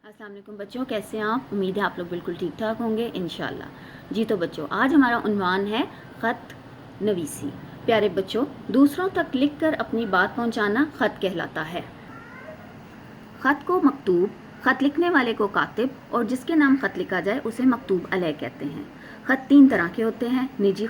अस्सलाम वालेकुम बच्चों, कैसे हैं आप? उम्मीद है आप लोग बिल्कुल ठीक ठाक होंगे इंशाल्लाह। जी तो बच्चों, आज हमारा उन्वान है ख़त नवीसी। प्यारे बच्चों, दूसरों तक लिखकर अपनी बात पहुंचाना ख़त कहलाता है। ख़त को मकतूब, ख़त लिखने वाले को कातिब और जिसके नाम ख़त लिखा जाए उसे मकतूब अलैह कहते हैं। ख़त 3 तरह के होते हैं। निजी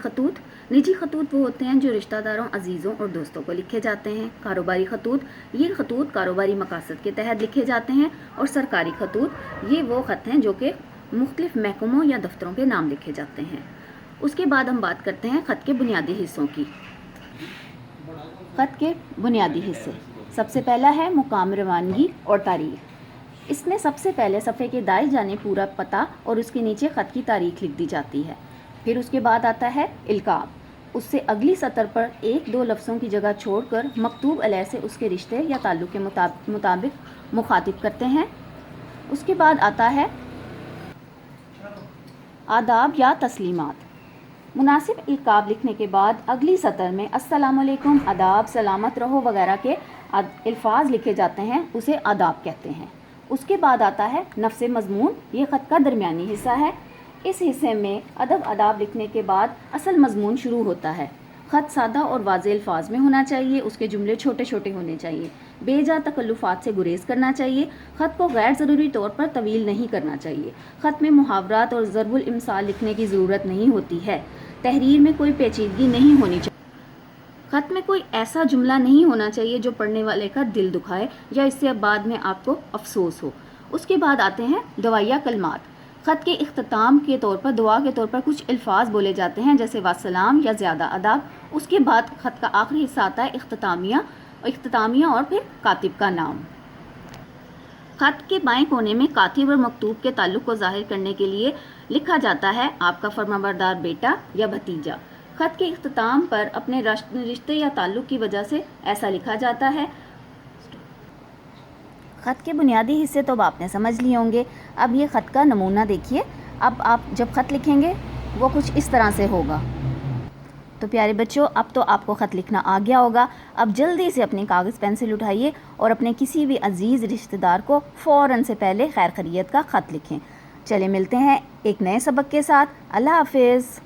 खतूत वो होते हैं जो रिश्तेदारों, अजीज़ों और दोस्तों को लिखे जाते हैं। कारोबारी खतूत, ये खतूत कारोबारी मकासद के तहत लिखे जाते हैं। और सरकारी खतूत, ये वो ख़त हैं जो कि मुख्तलिफ़ महकमों या दफ्तरों के नाम लिखे जाते हैं। उसके बाद हम बात करते हैं ख़त के बुनियादी हिस्सों की। ख़त के बुनियादी हिस्से, सबसे पहला है मुकाम रवानगी और तारीख़। इसमें सबसे पहले सफ़े के दाएं जाने पूरा पता और उसके नीचे ख़त की तारीख़ लिख दी जाती है। फिर उसके बाद आता है इल्काब, उससे अगली सतर पर 1-2 लफ्ज़ों की जगह छोड़कर मकतूब अलैह से उसके रिश्ते या ताल्लुक़ के मुताबिक मुखातिब करते हैं। उसके बाद आता है आदाब या तस्लीमात। मुनासिब इल्काब लिखने के बाद अगली सतर में अस्सलाम वालेकुम, आदाब, सलामत रहो वगैरह के अल्फाज लिखे जाते हैं, उसे आदाब कहते हैं। उसके बाद आता है नफ्स मज़मून, ये ख़त का दरमियानी हिस्सा है। इस हिस्से में अदब आदाब लिखने के बाद असल मज़मून शुरू होता है। ख़त सादा और वाज़ेह अल्फाज में होना चाहिए, उसके जुमले छोटे छोटे होने चाहिए, बेजा तकल्लुफ़ात से गुरेज़ करना चाहिए। ख़त को गैर ज़रूरी तौर पर तवील नहीं करना चाहिए। ख़त में मुहावरात और ज़रबुल इम्साल लिखने की ज़रूरत नहीं होती है। तहरीर में कोई पेचीदगी नहीं होनी चाहिए। ख़त में कोई ऐसा जुमला नहीं होना चाहिए जो पढ़ने वाले का दिल दुखाए या इससे बाद में आपको अफसोस हो। उसके बाद आते हैं दुआया कलमात। ख़त के इख्तिताम के तौर पर, दुआ के तौर पर कुछ अल्फाज बोले जाते हैं जैसे वासलाम या ज़्यादा अदाब। उसके बाद ख़त का आखिरी हिस्सा आता है इख्तितामिया और फिर कातिब का नाम। ख़त के बाएं कोने में कातिब और मकतूब के ताल्लुक़ को ज़ाहिर करने के लिए लिखा जाता है आपका फरमाबरदार बेटा या भतीजा। ख़त के इख्तिताम पर अपने रिश्ते या ताल्लुक़ की वजह से ऐसा लिखा जाता है। ख़त के बुनियादी हिस्से तो अब आपने समझ लिए होंगे। अब ये ख़त का नमूना देखिए। अब आप जब ख़त लिखेंगे वो कुछ इस तरह से होगा। तो प्यारे बच्चों, अब तो आपको ख़त लिखना आ गया होगा। अब जल्दी से अपनी कागज़ पेंसिल उठाइए और अपने किसी भी अजीज़ रिश्तेदार को फ़ौरन से पहले खैर खैरियत का ख़त लिखें। चले मिलते हैं एक नए सबक के साथ। अल्लाह हाफ़िज़।